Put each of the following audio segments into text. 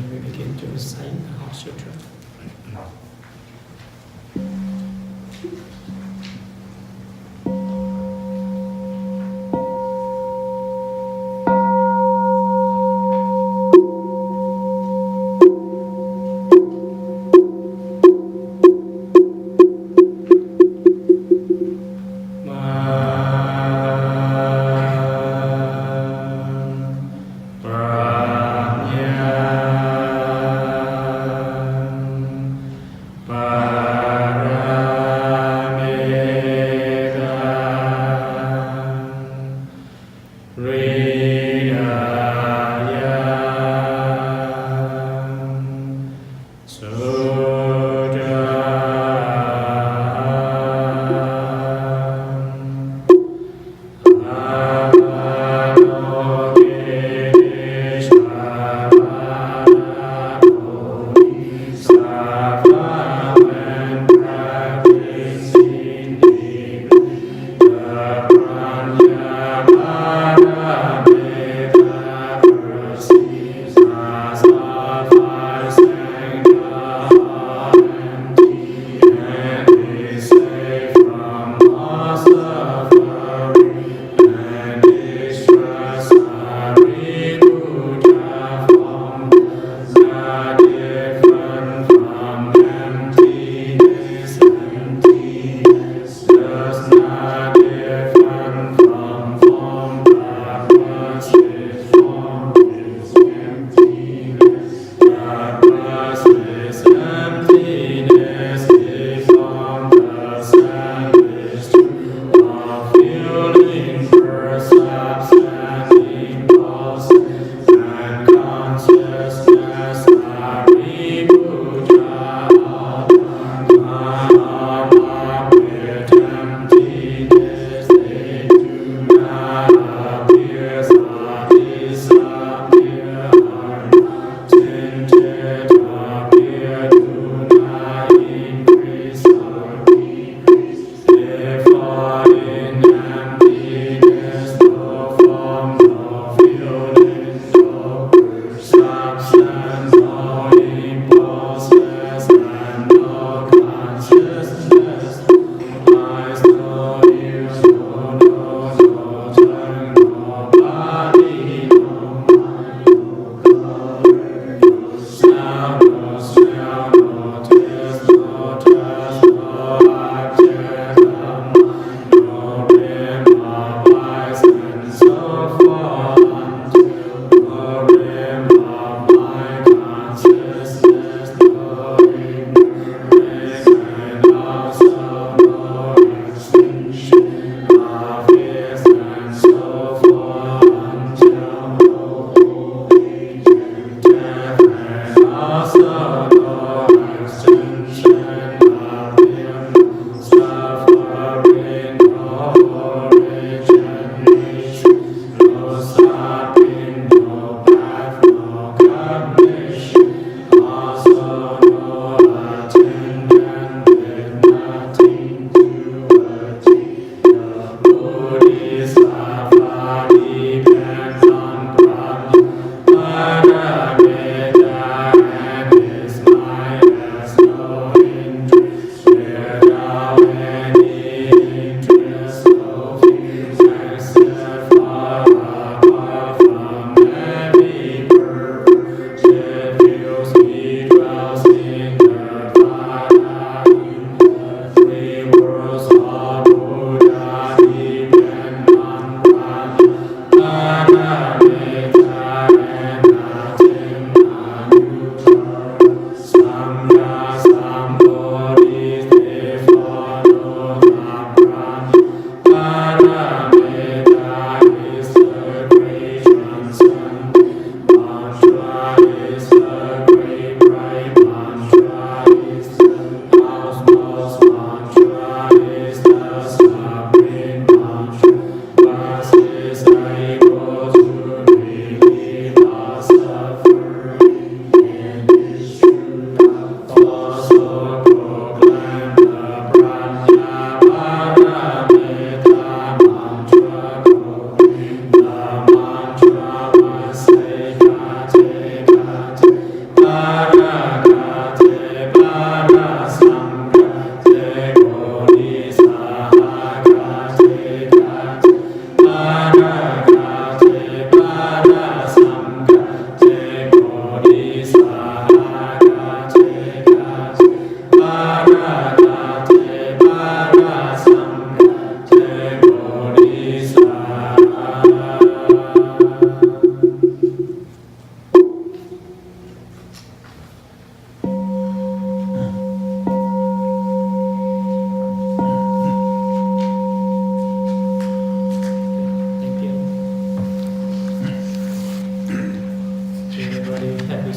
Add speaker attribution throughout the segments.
Speaker 1: then we begin to recite our sutra.
Speaker 2: Substance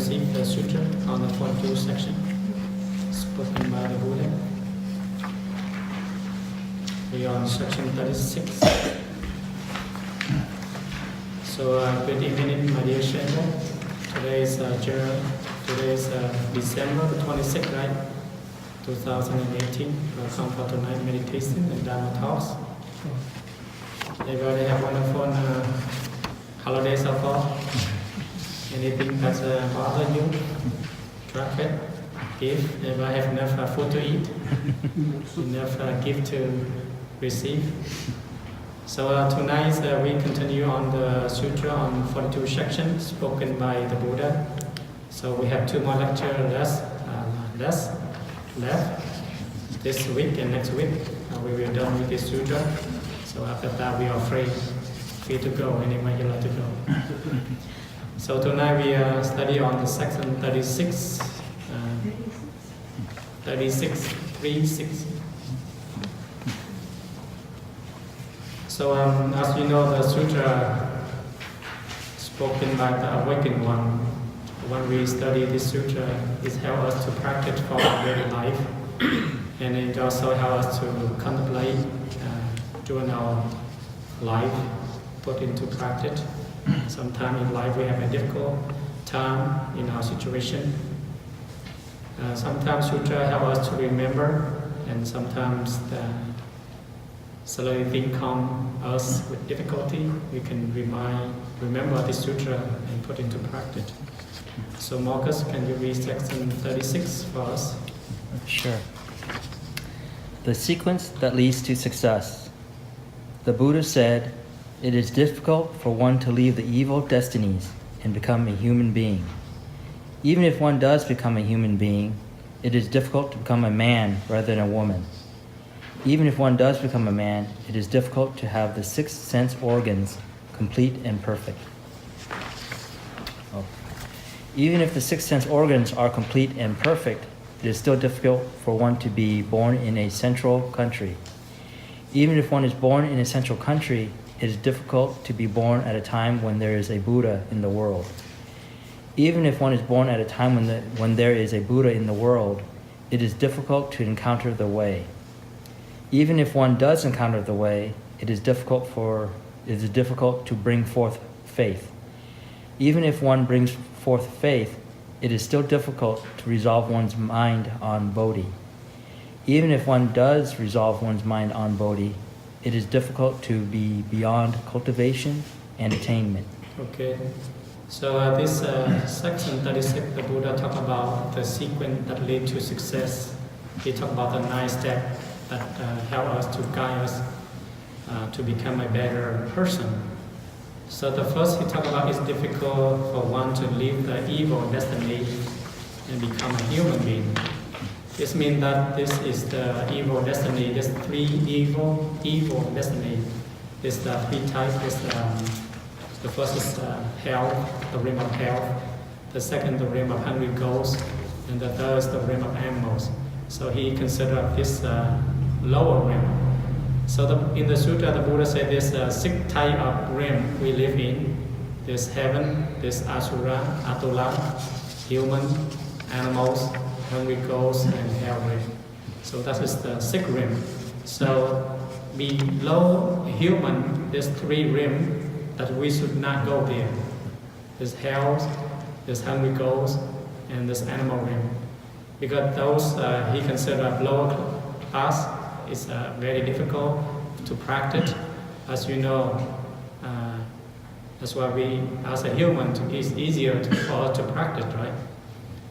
Speaker 1: received the Sutra on the 42 section spoken by the Buddha. We are on section 36. So good evening, my dear Shenmo. Today is December the 26th, right? 2018. Welcome for tonight meditation and Dharma talks. Everybody have wonderful holiday so far. Anything that bother you? Traffic, gift. Everybody have enough food to eat, enough gift to receive. So tonight we continue on the Sutra on 42 sections spoken by the Buddha. So we have 2 more lectures left this week and next week. We will done with this Sutra. So after that we are free to go anywhere you like to go. So tonight we study on the section 36. 36. So as you know, the Sutra spoken by the Awakened One, when we study this Sutra, it helps us to practice for our daily life, and it also helps us to contemplate during our life, put into practice. Sometimes in life we have a difficult time in our situation. Sometimes Sutra helps us to remember, and sometimes the slowly things come us with difficulty. We can remember this Sutra and put into practice. So Marcus, can you read section 36 for us?
Speaker 2: Sure. The sequence that leads to success. The Buddha said, "It is difficult for one to leave the evil destinies and become a human being. Even if one does become a human being, it is difficult to become a man rather than a woman. Even if one does become a man, it is difficult to have the 6 sense organs complete and perfect." Even if the 6 sense organs are complete and perfect, it is still difficult for one to be born in a central country. Even if one is born in a central country, it is difficult to be born at a time when there is a Buddha in the world. Even if one is born at a time when there is a Buddha in the world, it is difficult to encounter the way. Even if one does encounter the way, it is difficult to bring forth faith. Even if one brings forth faith, it is still difficult to resolve one's mind on Bodhi. Even if one does resolve one's mind on Bodhi, it is difficult to be beyond cultivation and attainment.
Speaker 1: Okay. So this section 36, the Buddha talked about the sequence that lead to success. He talked about the 9 steps that help us to guide us to become a better person. So the first he talked about is difficult for one to leave the evil destiny and become a human being. This means that this is the evil destiny. There's 3 evil destiny. There's the 3 types. The first is hell, the realm of hell. The second, the realm of hungry ghosts, and the third is the realm of animals. So he considered this lower realm. So in the Sutra, the Buddha said there's 6 types of realm we live in. There's heaven, there's asura, atula, human, animals, hungry ghosts, and hell realm. So that is the 6th realm. So below human, there's 3 realms that we should not go there. There's hell, there's hungry ghosts, and there's animal realm. Because those he considered lower class. It's very difficult to practice. As you know, that's why we, as a human, it's easier for us to practice, right?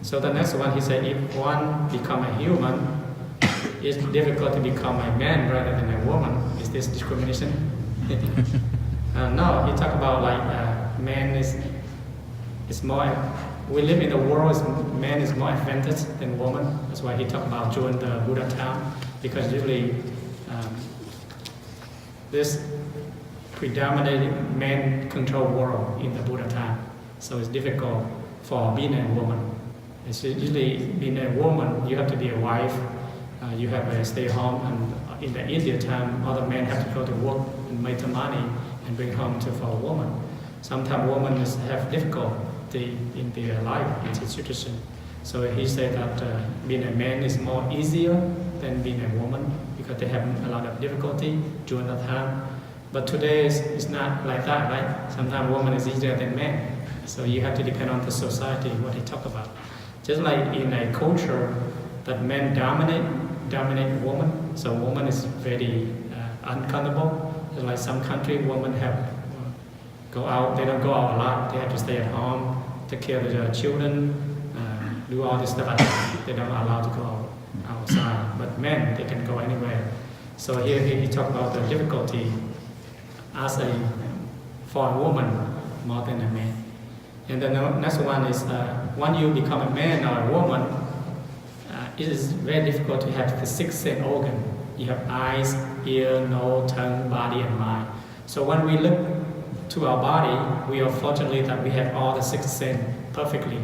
Speaker 1: So the next one, he said, if one become a human, it's difficult to become a man rather than a woman. Is this discrimination? No, he talked about man is more. We live in a world man is more advantaged than woman. That's why he talked about during the Buddha time, because usually this predominated man-controlled world in the Buddha time. So it's difficult for being a woman. It's usually being a woman, you have to be a wife, you have to stay home, and in the India time, other men have to go to work and make the money and bring home for a woman. Sometimes women have difficult in their life, in this situation. So he said that being a man is more easier than being a woman because they have a lot of difficulty during that time. But today it's not like that, right? Sometimes woman is easier than man. So you have to depend on the society, what they talk about. Just like in a culture that men dominate woman, so woman is very uncomfortable. Just like some country, women have go out, they don't go out a lot, they have to stay at home, take care of their children, do all this stuff. They don't allow to go outside. But men, they can go anywhere. So here he talked about the difficulty as for a woman more than a man. And the next one is when you become a man or a woman, it is very difficult to have the six sense organ. You have eyes, ear, nose, tongue, body, and mind. So when we look to our body, we are fortunate that we have all the six sense perfectly.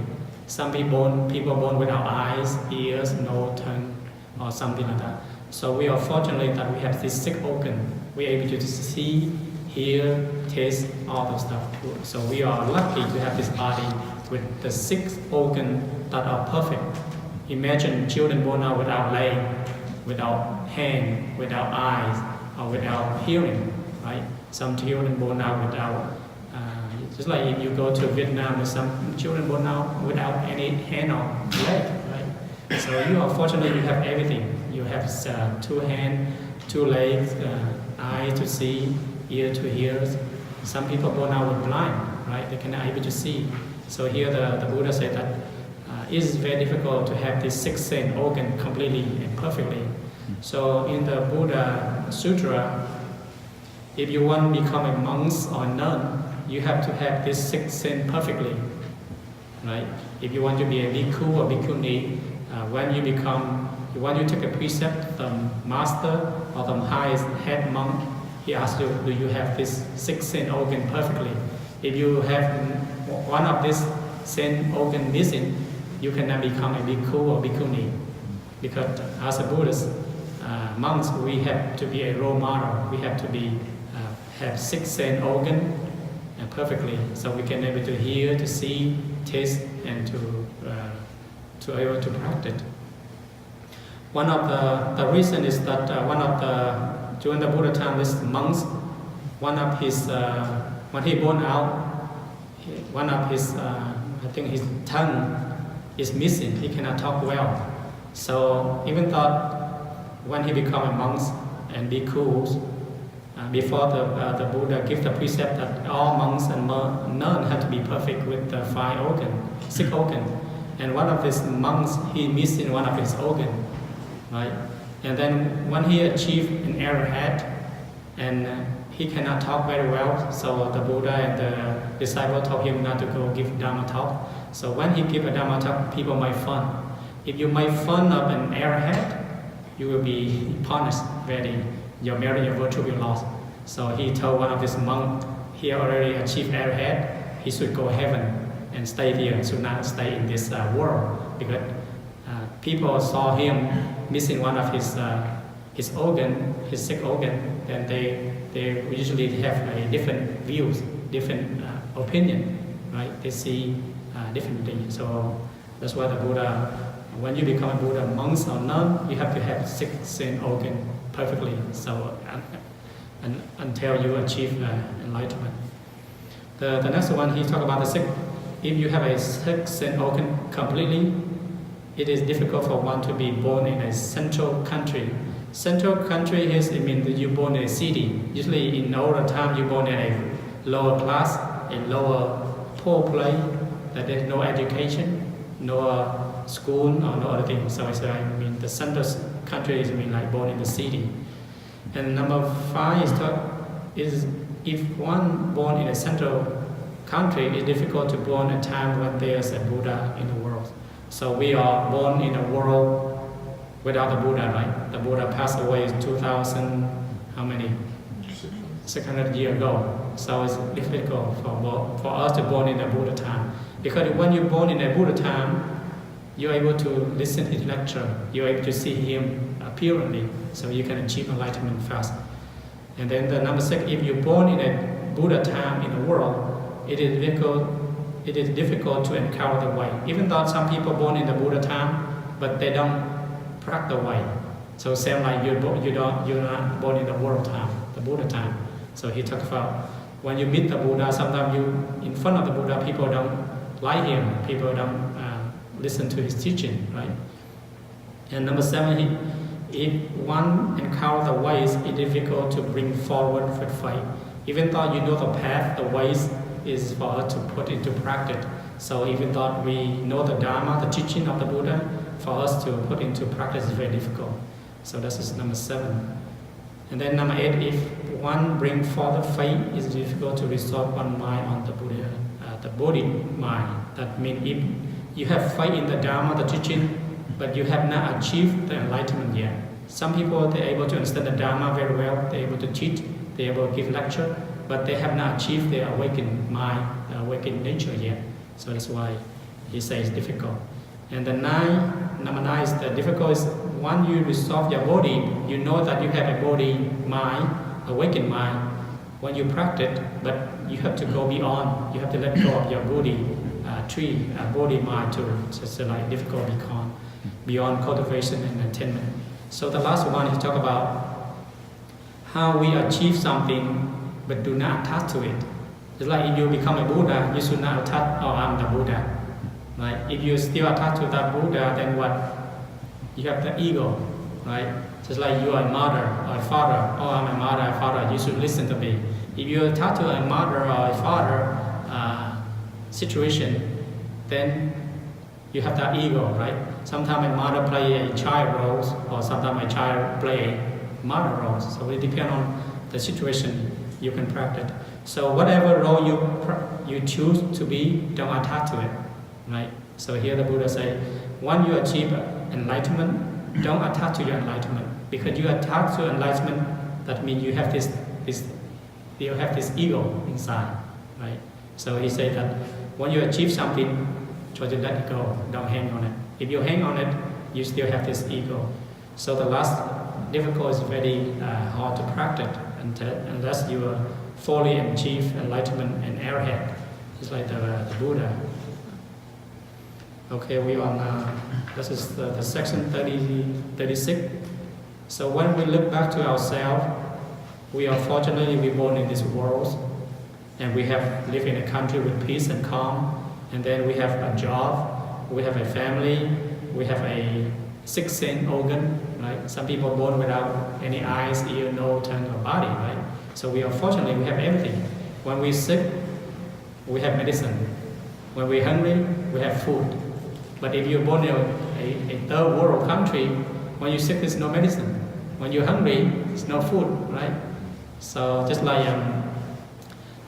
Speaker 1: Some people born without eyes, ears, nose, tongue, or something like that. So we are fortunate that we have this six organ. We are able to see, hear, taste, all those stuff. So we are lucky to have this body with the six organs that are perfect. Imagine children born out without leg, without hand, without eyes, or without hearing, right? Some children born out without, just like if you go to Vietnam, there's some children born out without any hand or leg, right? So you are fortunate you have everything. You have 2 hands, 2 legs, eyes to see, ear to hear. Some people born out with blind, right? They cannot able to see. So here the Buddha said that it is very difficult to have this 6 sense organ completely and perfectly. So in the Buddha Sutra, if you want to become a monk or a nun, you have to have this 6 sense perfectly, right? If you want to be a bhikkhu or bhikkhuni, when you take a precept from master or from highest head monk, he asks you, do you have this 6 sense organ perfectly? If you have one of these sense organ missing, you cannot become a bhikkhu or bhikkhuni. Because as a Buddhist, monks, we have to be a role model. We have to have 6 sense organ perfectly, so we can be able to hear, to see, taste, and to able to practice. One of the reason is that during the Buddha time, this monks, one of his when he born out, one of his I think his tongue is missing. He cannot talk well. So even thought when he become a monk and bhikkhus, before the Buddha give the precept that all monks and nuns have to be perfect with the 6 organs. And one of these monks, he missing one of his organs, right? And then when he achieved an arahant, and he cannot talk very well, so the Buddha and the disciple told him not to go give Dharma talk. So when he give a Dharma talk, people make fun. If you make fun of an arahant, you will be punished your merit, your virtue will be lost. So he told one of his monks, he already achieved arahant, he should go heaven and stay here, should not stay in this world, because people saw him missing one of his organ, his 6 organ, then they usually have a different views, different opinion, right? They see different things. So that's why the Buddha, when you become a Buddha, monks or nun, you have to have 6 sense organ perfectly. So until you achieve enlightenment. The next one, he talked about the 6. If you have a 6 sense organ completely, it is difficult for one to be born in a central country. Central country is, it means that you born in a city. Usually in older time, you born in a lower class, a lower poor place, that there's no education, no school, or no other thing. So it's the central country is like born in the city. And number 5 is if one born in a central country, it's difficult to born a time when there's a Buddha in the world. So we are born in a world without the Buddha, right? The Buddha passed away 2,000, how many? 600 years ago. So it's difficult for us to born in the Buddha time. Because when you're born in a Buddha time, you're able to listen to his lecture, you're able to see him apparently, so you can achieve enlightenment fast. And then the number 6, if you're born in a Buddha time in the world, it is difficult it is difficult to encounter the way. Even though some people born in the Buddha time, but they don't practice the way. So same like you're not born in the world time, the Buddha time. So he talked about when you meet the Buddha, sometimes you in front of the Buddha, people don't like him, people don't listen to his teaching, right? And number 7, if one encounter the ways, it's difficult to bring forward with faith. Even though you know the path, the ways is for us to put into practice. So even though we know the Dharma, the teaching of the Buddha, for us to put into practice is very difficult. So that is number 7. And then number 8, if one bring forward faith, it's difficult to resolve one mind on the Buddha, the body mind. That means if you have faith in the Dharma, the teaching, but you have not achieved the enlightenment yet. Some people, they're able to understand the Dharma very well, they're able to teach, they're able to give lecture, but they have not achieved their awakened mind, awakened nature yet. So that's why he says it's difficult. And the number 9 is the difficult is when you resolve your body, you know that you have a body, mind, awakened mind. When you practice, but you have to go beyond. You have to let go of your body, body, mind to just like difficult beyond cultivation and attainment. So the last one he talk about how we achieve something but do not attach to it. It's like if you become a Buddha, you should not attach, oh, I'm the Buddha. Right? If you still attach to that Buddha, then what? You have the ego, right? Just like you are a mother or a father. Oh, I'm a mother or a father, you should listen to me. If you attach to a mother or a father situation, then you have that ego, right? Sometimes a mother play a child role, or sometimes a child play a mother role. So it depends on the situation you can practice. So whatever role you choose to be, don't attach to it, right? So here the Buddha say, when you achieve enlightenment, don't attach to your enlightenment, because you attach to enlightenment, that means you have this ego inside, right? So he said that when you achieve something, try to let it go, don't hang on it. If you hang on it, you still have this ego. So the last difficult is very hard to practice unless you are fully achieve enlightenment and arhat. It's like the Buddha. Okay, we on this is the section 36. So when we look back to ourselves, we are fortunately born in this world, and we have lived in a country with peace and calm, and then we have a job, we have a family, we have a sixth sense organ, right? Some people are born without any eyes, ear, nose, tongue, or body, right? So we are fortunate, we have everything. When we're sick, we have medicine. When we're hungry, we have food. But if you're born in a third world country, when you're sick, there's no medicine. When you're hungry, there's no food, right? So just like,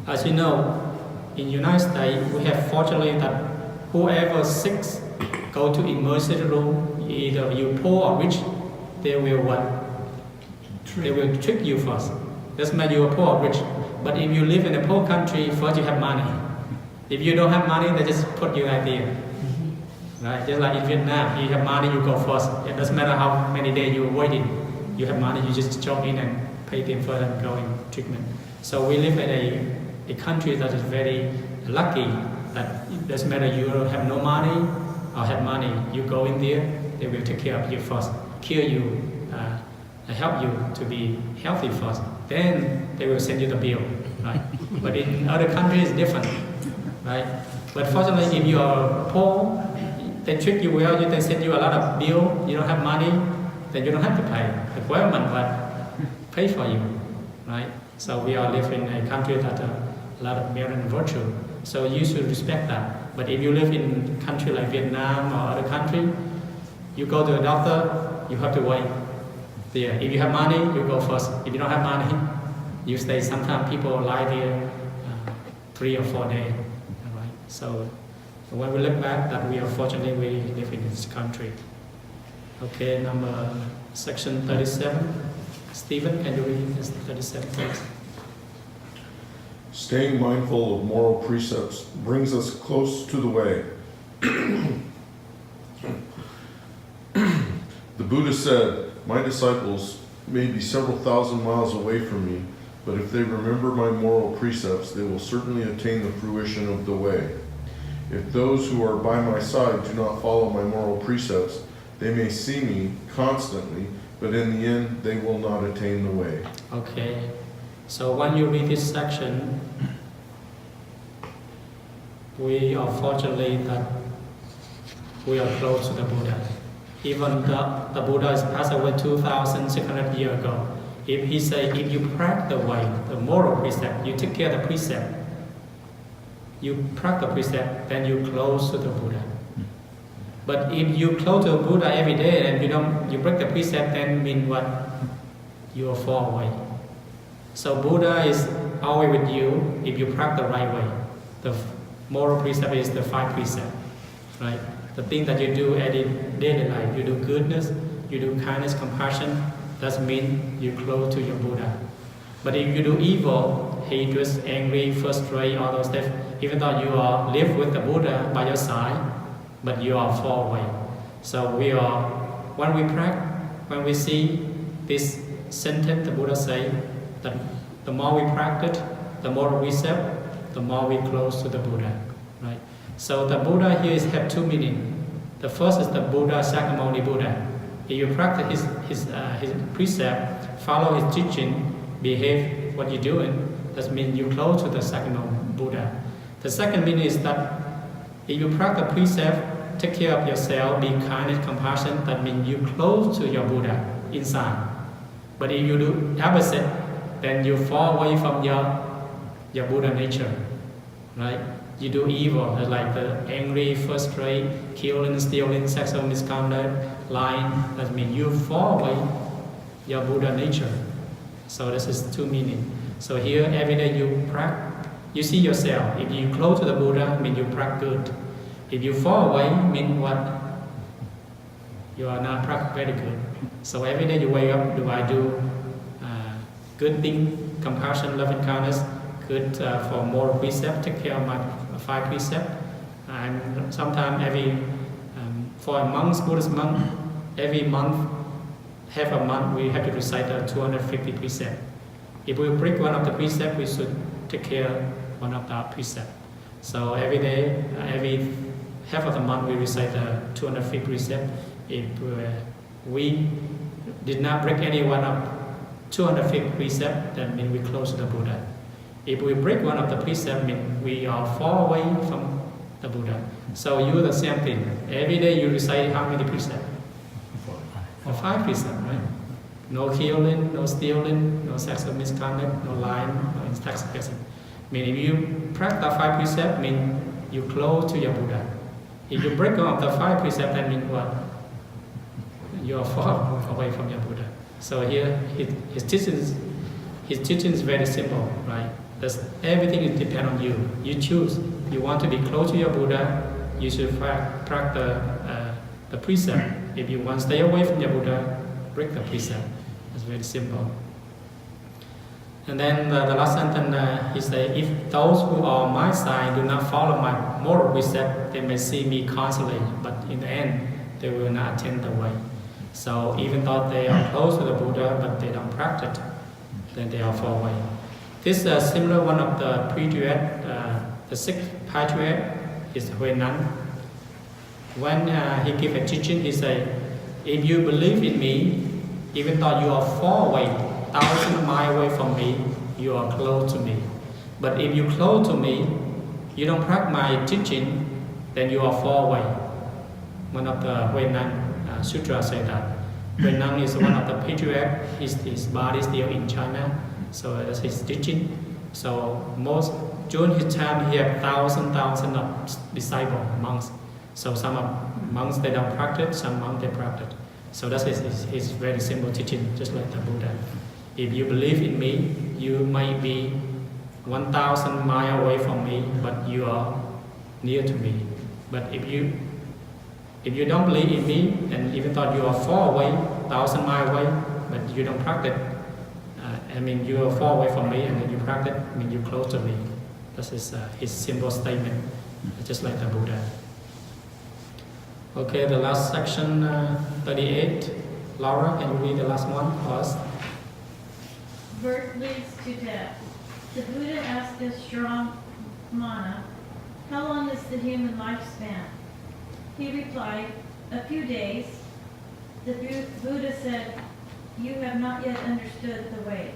Speaker 1: as you know, in United States, we have fortunately that whoever sick go to emergency room, either you poor or rich, they will what? They will trick you first. Doesn't matter you are poor or rich. But if you live in a poor country, first you have money. If you don't have money, they just put you right there. Right? Just like in Vietnam, you have money, you go first. It doesn't matter how many days you're waiting. You have money, you just jump in and pay them first and go in treatment. So we live in a country that is very lucky that it doesn't matter you have no money or have money, you go in there, they will take care of you first, cure you, help you to be healthy first. Then they will send you the bill, right? But in other countries, it's different, right? But fortunately, if you are poor, they treat you well, they send you a lot of bill, you don't have money, then you don't have to pay. The government will pay for you, right? So we are live in a country that a lot of merit and virtue. So you should respect that. But if you live in a country like Vietnam or other country, you go to a doctor, you have to wait there. If you have money, you go first. If you don't have money, you stay. Sometimes people lie there 3 or 4 days. Right? So when we look back, that we are fortunately we live in this country. Okay, section 37. Stephen, can you read this 37 please?
Speaker 3: Staying mindful of moral precepts brings us close to the way. The Buddha said, "My disciples may be several thousand miles away from me, but if they remember my moral precepts, they will certainly attain the fruition of the way." If those who are by my side do not follow my moral precepts, they may see me constantly, but in the end they will not attain the way.
Speaker 1: Okay, so when you read this section, we are fortunately that we are close to the Buddha. Even the Buddha is passed away 2,600 years ago. If he say, if you practice the way, the moral precept, you take care of the precept, you practice the precept, then you close to the Buddha. But if you close to the Buddha every day and you break the precept, then mean what? You are far away. So Buddha is always with you if you practice the right way. The moral precept is the 5 precepts, right? The thing that you do every daily life, you do goodness, you do kindness, compassion, that means you close to your Buddha. But if you do evil, hatred, angry, frustrated, all those stuff, even though you are live with the Buddha by your side, but you are far away. So when we see this sentence, the Buddha say that the more we practice, the more we accept, the more we close to the Buddha, right? So the Buddha here have 2 meanings. The first is the Buddha Shakyamuni Buddha. If you practice his precept, follow his teaching, behave what you're doing, that means you close to the Shakyamuni Buddha. The second meaning is that if you practice precept, take care of yourself, be kind and compassion, that means you close to your Buddha inside. But if you do opposite, then you fall away from your Buddha nature, right? You do evil, like the angry, frustrated, killing, stealing, sexual misconduct, lying, that means you fall away your Buddha nature. So this is 2 meanings. So here every day you practice, you see yourself. If you close to the Buddha, means you practice good. If you fall away, means what? You are not practice very good. So every day you wake up, do I do good thing, compassion, love and kindness, good for moral precept, take care of my 5 precepts. And sometimes for a monk, Buddhist monk, every month, half a month, we have to recite 250 precepts. If we break one of the precepts, we should take care of one of the precepts. So every day, every half of the month, we recite 250 precepts. If we did not break any one of 250 precepts, that means we close to the Buddha. If we break one of the precepts, means we are far away from the Buddha. So you do the same thing. Every day you recite how many precepts? 5 precepts, right? No killing, no stealing, no sexual misconduct, no lying, no intoxication. Mean if you practice 5 precepts, mean you close to your Buddha. If you break one of the 5 precepts, that means what? You are far away from your Buddha. So here his teaching is very simple, right? Everything is depend on you. You choose. You want to be close to your Buddha, you should practice the precept. If you want to stay away from your Buddha, break the precept. It's very simple. And then the last sentence, he said, if those who are on my side do not follow my moral precept, they may see me constantly, but in the end, they will not attain the way. So even though they are close to the Buddha, but they don't practice, then they are far away. This is similar one of the patriarch, the 6th patriarch is Renton. When he gave a teaching, he said, if you believe in me, even though you are far away, 1,000 miles away from me, you are close to me. But if you close to me, you don't practice my teaching, then you are far away. One of the Renton Sutra said that. Renton is one of the patriarchs. His body is still in China, so that's his teaching. So during his time, he had thousands of disciples, monks. So some monks they don't practice, some monks they practice. So that's his very simple teaching, just like the Buddha. If you believe in me, you might be 1,000 miles away from me, but you are near to me. But if you don't believe in me, and even though you are far away, 1,000 miles away, but you don't practice, you are far away from me, and then you practice, you're close to me. This is his simple statement, just like the Buddha. Okay, the last section, 38. Laura, can you read the last one for us?
Speaker 4: Birth leads to death. The Buddha asked this strong mana, How long is the human lifespan? He replied, a few days. The Buddha said, you have not yet understood the way.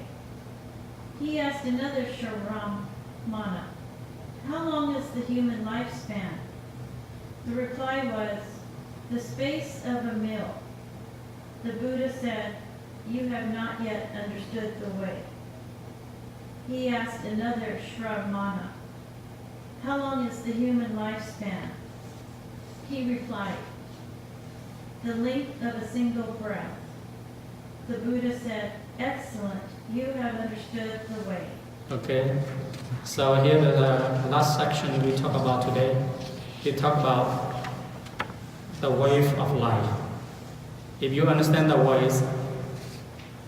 Speaker 4: He asked another Shramana, how long is the human lifespan? The reply was, the space of a meal. The Buddha said, you have not yet understood the way. He asked another Shramana, how long is the human lifespan? He replied, the length of a single breath. The Buddha said, excellent, you have understood the way.
Speaker 1: Okay, so here the last section we talk about today. We talk about the wave of life. If you understand the waves,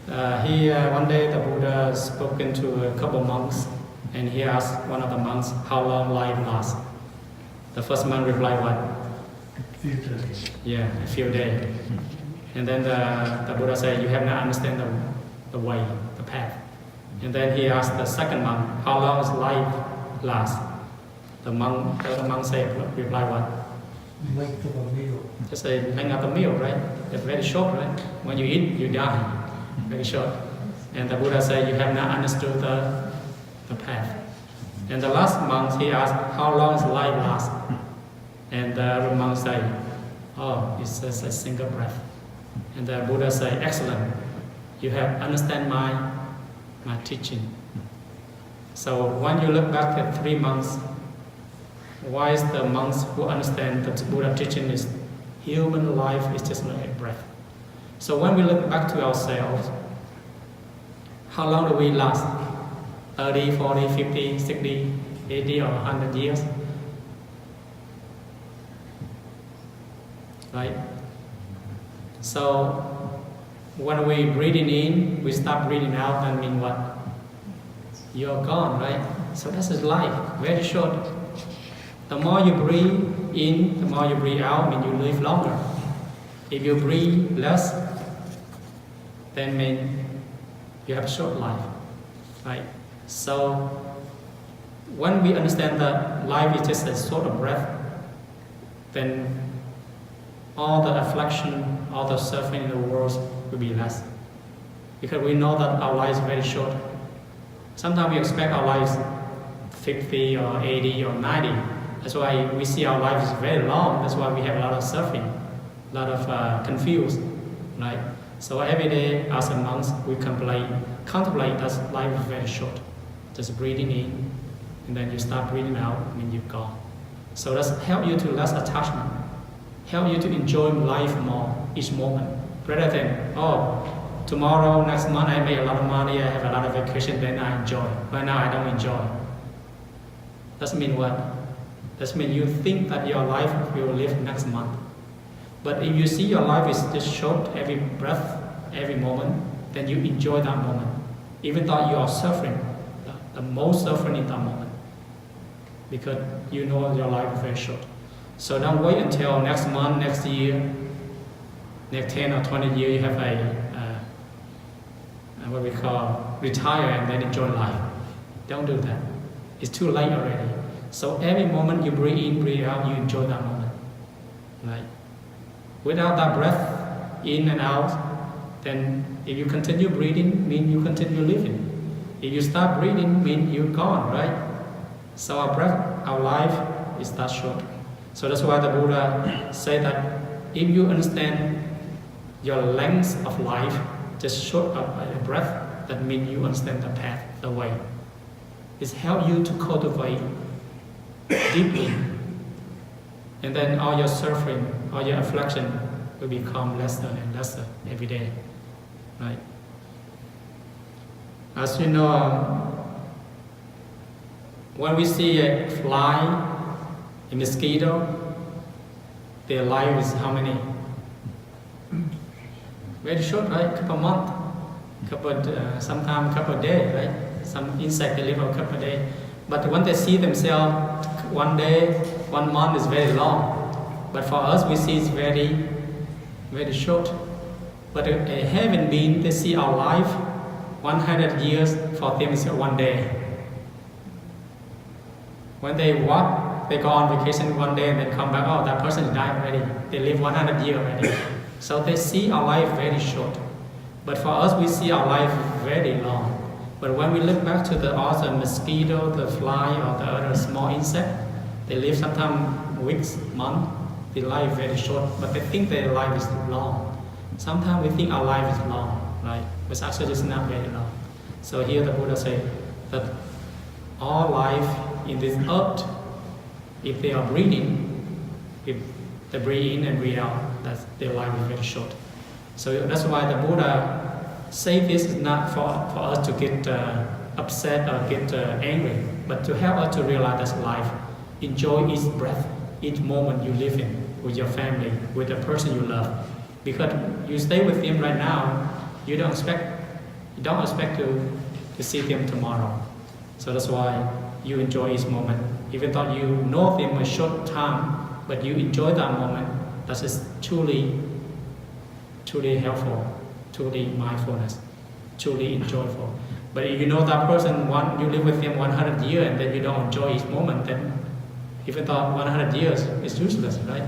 Speaker 1: one day the Buddha spoken to a couple monks, and he asked one of the monks how long life lasts. The first monk replied, what?
Speaker 5: A few days.
Speaker 1: Yeah, a few days. And then the Buddha said, you have not understand the way, the path. And then he asked the second monk, how long does life last? The other monk said, reply what?
Speaker 5: Length of a meal.
Speaker 1: Just a length of the meal, right? It's very short, right? When you eat, you die. Very short. And the Buddha said, you have not understood the path. And the last monk, he asked, how long does life last? And the monk said, oh, it's just a single breath. And the Buddha said, excellent. You have understand my teaching. So when you look back at 3 months, why is the monks who understand that the Buddha teaching is human life is just like a breath. So when we look back to ourselves, how long do we last? 30, 40, 50, 60, 80 or 100 years? Right? So when we breathing in, we stop breathing out, that means what? You're gone, right? So this is life, very short. The more you breathe in, the more you breathe out, means you live longer. If you breathe less, then mean you have a short life, right? So when we understand that life is just a sort of breath, then all the affliction, all the suffering in the world will be less. Because we know that our life is very short. Sometimes we expect our lives 50 or 80 or 90. That's why we see our life is very long. That's why we have a lot of suffering, a lot of confused, right? So every day as a monks, we contemplate that life is very short. Just breathing in, and then you start breathing out, I mean you're gone. So that's help you to less attachment, help you to enjoy life more, each moment, rather than, oh, tomorrow, next month I make a lot of money, I have a lot of vacation, then I enjoy. Right now I don't enjoy. Doesn't mean what? That means you think that your life will live next month. But if you see your life is just short, every breath, every moment, then you enjoy that moment. Even though you are suffering, the most suffering in that moment. Because you know your life is very short. So don't wait until next month, next year, next 10 or 20 years, you have what we call retire and then enjoy life. Don't do that. It's too late already. So every moment you breathe in, breathe out, you enjoy that moment. Right? Without that breath in and out, then if you continue breathing, mean you continue living. If you stop breathing, mean you're gone, right? So our breath, our life is that short. So that's why the Buddha said that if you understand your length of life, just short of a breath, that means you understand the path, the way. It's help you to cultivate deeply, and then all your suffering, all your affliction will become lesser and lesser every day, right? As you know, when we see a fly, a mosquito, their life is how many? Very short, right? Couple months, sometimes couple days, right? Some insect they live a couple days. But when they see themselves, one day, 1 month is very long. But for us, we see it's very, very short. But a heaven being, they see our life, 100 years for them is 1 day. When they walk They go on vacation one day and then come back, oh, that person died already. They live 100 years already. So they see our life very short. But for us, we see our life very long. But when we look back to the other mosquito, the fly, or the other small insect, they live sometimes weeks, months. Their life very short, but they think their life is long. Sometimes we think our life is long, right? But actually it's not very long. So here the Buddha said that all life in this earth, if they are breathing, if they breathe in and breathe out, that's their life is very short. So that's why the Buddha say this is not for us to get upset or get angry, but to help us to realize that's life. Enjoy each breath, each moment you live in with your family, with the person you love. Because you stay with them right now, you don't expect to see them tomorrow. So that's why you enjoy each moment. Even though you know them a short time, but you enjoy that moment, that is truly helpful, truly mindfulness, truly enjoyable. But if you know that person, you live with them 100 years and then you don't enjoy each moment, then even though 100 years is useless, right?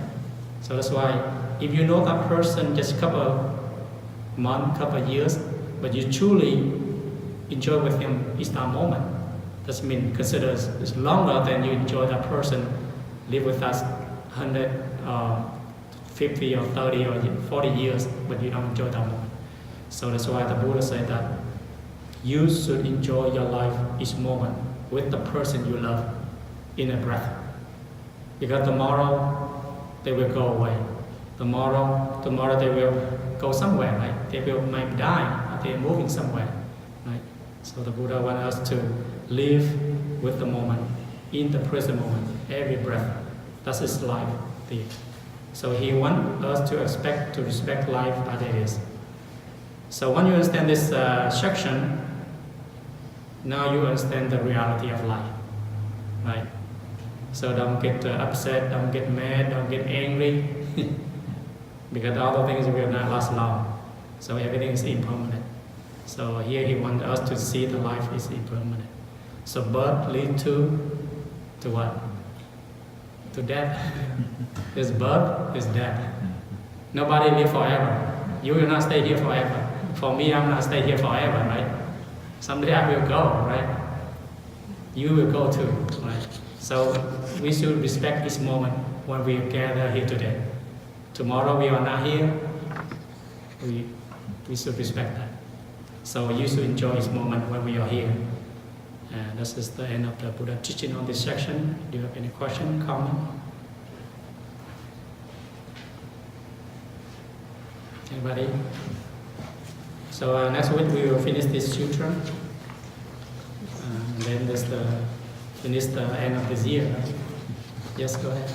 Speaker 1: So that's why if you know that person just couple months, couple years, but you truly enjoy with him each that moment, that means consider it's longer than you enjoy that person live with us 100, 50 or 30 or 40 years, but you don't enjoy that moment. So that's why the Buddha said that you should enjoy your life each moment with the person you love in a breath. Because tomorrow they will go away. Tomorrow they will go somewhere, right? They will might die, or they're moving somewhere, right? So the Buddha wants us to live with the moment, in the present moment, every breath. That's his life. So he wants us to respect life as it is. So when you understand this section, now you understand the reality of life, right? So don't get upset, don't get mad, don't get angry, because all the things will not last long. So everything is impermanent. So here he wants us to see the life is impermanent. So birth leads to what? To death. There's birth, there's death. Nobody live forever. You will not stay here forever. For me, I'm not stay here forever, right? Someday I will go, right? You will go too, right? So we should respect each moment when we gather here today. Tomorrow we are not here, we should respect that. So you should enjoy each moment when we are here. And this is the end of the Buddha teaching on this section. Do you have any question, comment? Anybody? So next week we will finish this sutra. And then there's finish the end of this year. Right? Yes, go ahead.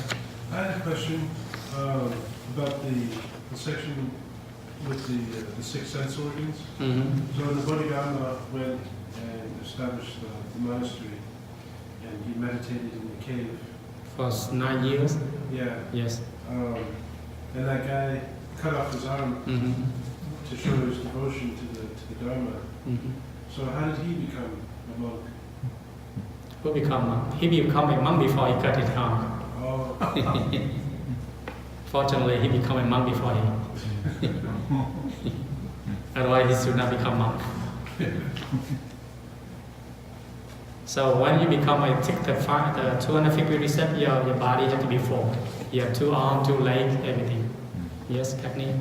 Speaker 6: I had a question about the section with the six sense organs.
Speaker 1: Mm-hmm.
Speaker 6: So the Bodhidharma went and established the monastery, and he meditated in the cave.
Speaker 1: For 9 years?
Speaker 6: Yeah.
Speaker 1: Yes.
Speaker 6: And that guy cut off his arm to show his devotion to the Dharma.
Speaker 1: Mm-hmm.
Speaker 6: So how did he become a monk?
Speaker 1: Who become monk? He became a monk before he cut his arm.
Speaker 6: Oh.
Speaker 1: Fortunately, he became a monk before he. Otherwise, he should not become monk. So when you become a tick the 250 recept, your body has to be full. You have 2 arms, 2 legs, everything. Yes, Cagney?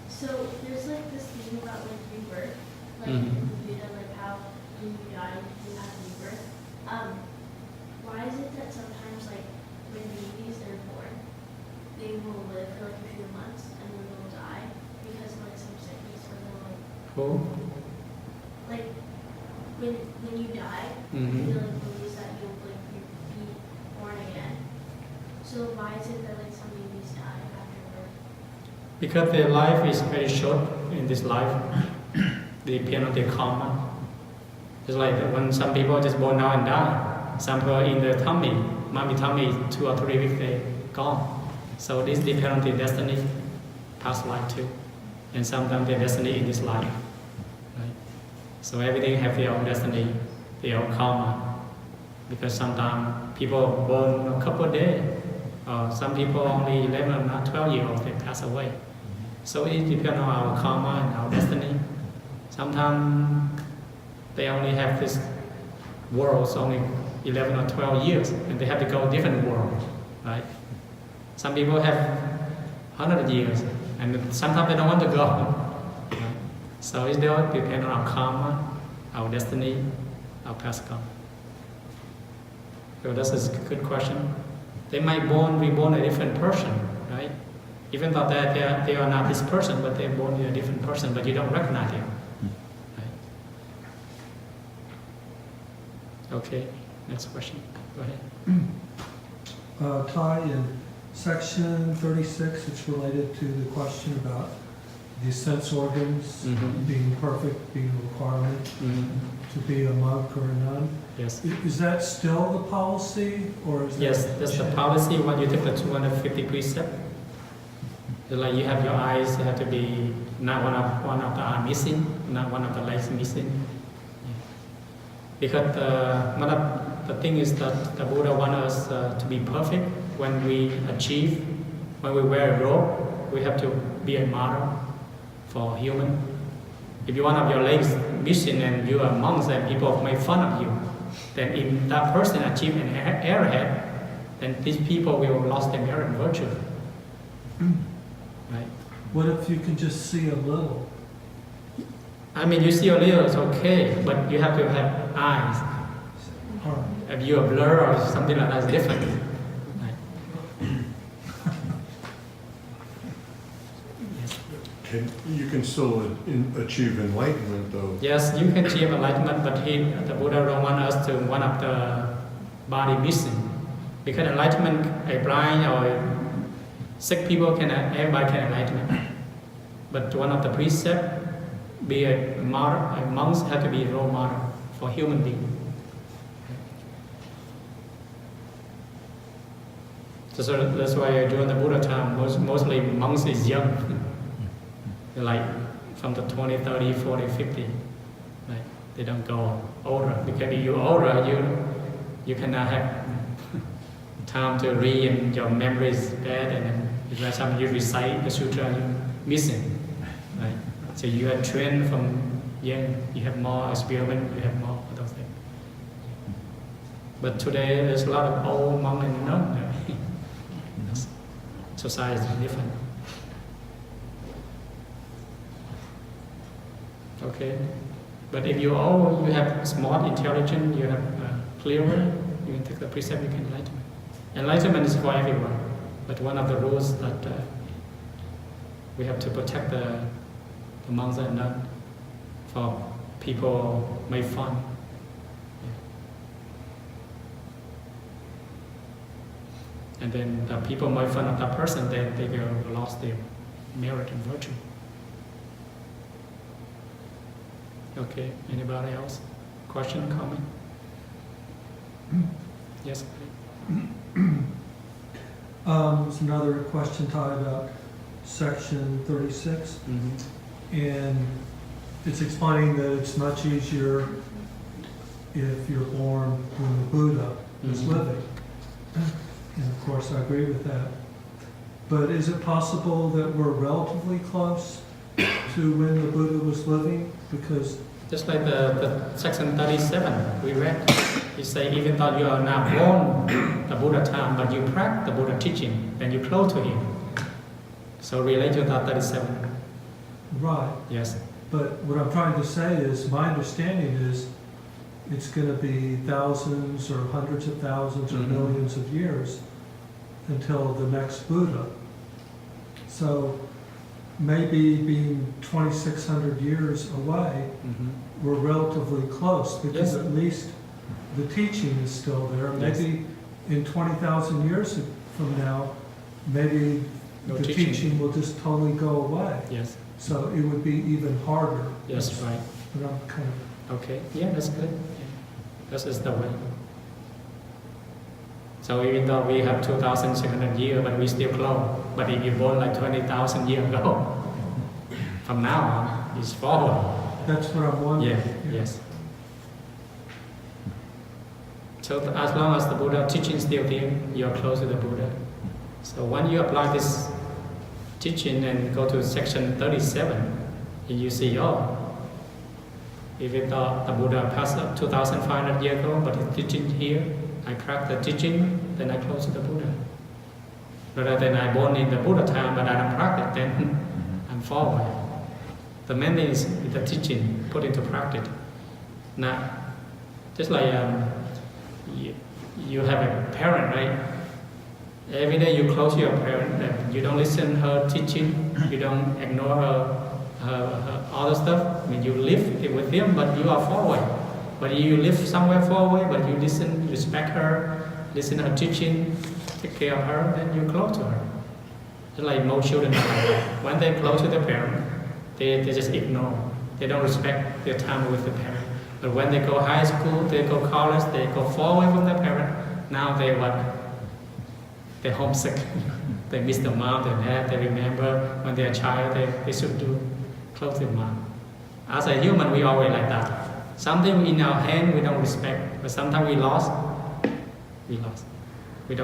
Speaker 7: So there's like this thing about like rebirth, like
Speaker 1: Mhm.
Speaker 7: in the Buddha, like how when you die you have rebirth. Why is it that sometimes like when babies are born, they will live for like a few months and then they'll die because of like some sickness or they'll
Speaker 1: Who?
Speaker 7: like when you die,
Speaker 1: Mhm.
Speaker 7: it like believes that you'll like be born again. So why is it that like some babies die after birth?
Speaker 1: Because their life is very short in this life. They depend on their karma. It's like when some people just born now and die. Some people in the tummy, mommy tummy, 2 or 3 weeks they gone. So this depends on their destiny, past life too. And sometimes their destiny in this life. Right? So everything have their own destiny, their own karma. because sometimes people born a couple of days, or some people only 11 or 12 years old, they pass away. So it depends on our karma and our destiny. Sometimes they only have this world, so only 11 or 12 years, and they have to go different world, right? Some people have 100 years, and sometimes they don't want to go. Right? So it all depends on our karma, our destiny, our past karma. So this is a good question. They might be born a different person, right? Even though they are not this person, but they're born a different person, but you don't recognize him. Right? Okay, next question. Go ahead.
Speaker 5: Ty, in section 36, it's related to the question about the sense organs being perfect, being a requirement to be a monk or a nun.
Speaker 1: Yes.
Speaker 5: Is that still the policy, or is
Speaker 1: Yes,
Speaker 5: that
Speaker 1: that's the
Speaker 5: changed?
Speaker 1: policy when you take the 250 precept. It's like you have your eyes, you have to be not one of the arm missing, not one of the legs missing. Yeah. Because one of the thing is that the Buddha wants us to be perfect. When we wear a robe, we have to be a model for human. If you one of your legs missing and you are monks and people make fun of you, then if that person achieve an arrowhead, then these people will lost their merit and virtue. Right?
Speaker 5: What if you can just see a little?
Speaker 1: I mean, you see a little, it's okay, but you have to have eyes.
Speaker 5: Or
Speaker 1: If you are blur or something like that, it's different. Right?
Speaker 3: You can still achieve enlightenment, though.
Speaker 1: Yes, you can achieve enlightenment, but the Buddha don't want us to one of the body missing. Because enlightenment, a blind or sick people everybody can enlightenment. But one of the precepts, be a monks have to be a role model for human being. So that's why during the Buddha time, mostly monks is young. Like from the 20, 30, 40, 50. Right? They don't go older. Because if you're older, you cannot have time to read and your memory is bad, and then by the time you recite the sutra, you're missing. Right? So you are trained from young, you have more experiment, you have more of those things. But today there's a lot of old monks and nuns. Society is different. Okay, but if you're old, you have smart, intelligent, you have clearer, you can take the precept, you can enlightenment. Enlightenment is for everyone, but one of the rules that we have to protect the monks and nuns for people make fun. Yeah. And then the people make fun of that person, then they will lost their merit and virtue. Okay, anybody else? Question, comment? Yes,
Speaker 5: there's another question, Ty, about section 36. And it's explaining that it's much easier if you're born when the Buddha is living. And of course, I agree with that. But is it possible that we're relatively close to when the Buddha was living? Because
Speaker 1: just like the section 37 we read, you say even though you are not born the Buddha time, but you practice the Buddha teaching, then you close to him. So relate to that 37.
Speaker 5: right.
Speaker 1: Yes.
Speaker 5: But what I'm trying to say is, my understanding is it's going to be thousands or hundreds of thousands or millions of years until the next Buddha. So maybe being 2,600 years away, we're relatively close, because
Speaker 1: Yes.
Speaker 5: at least the teaching is still there. Maybe in 20,000 years from now, maybe
Speaker 1: No
Speaker 5: the
Speaker 1: teaching.
Speaker 5: teaching will just totally go away.
Speaker 1: Yes.
Speaker 5: So it would be even harder.
Speaker 1: Yes, right.
Speaker 5: But I'm kind of,
Speaker 1: Okay. Yeah, that's good. Yeah. This is the way. So even though we have 2,600 years, but we still close. But if you're born like 20,000 years ago, from now on, it's forward.
Speaker 5: that's what I'm wondering.
Speaker 1: Yeah, yes. So as long as the Buddha teaching is still there, you are close to the Buddha. So when you apply this teaching and go to section 37, and you see, oh, even though the Buddha passed 2,500 years ago, but his teaching here, I practice the teaching, then I close to the Buddha. Rather than I born in the Buddha time, but I don't practice, then I'm far away. The main thing is the teaching, put into practice. Now, just like you have a parent, right? Every day you close your parent, and you don't listen her teaching, you don't ignore her other stuff. I mean, you live with them, but you are far away. But you live somewhere far away, but you listen, respect her, listen to her teaching, take care of her, then you close to her. Just like most children are like that. When they close to their parent, they just ignore. They don't respect their time with the parent. But when they go high school, they go college, they go far away from their parent, now they what? They're homesick. They miss their mom, their dad, they remember when they're a child, they should do close to mom. As a human, we always like that. Something in our hand we don't respect, but sometimes we lost. We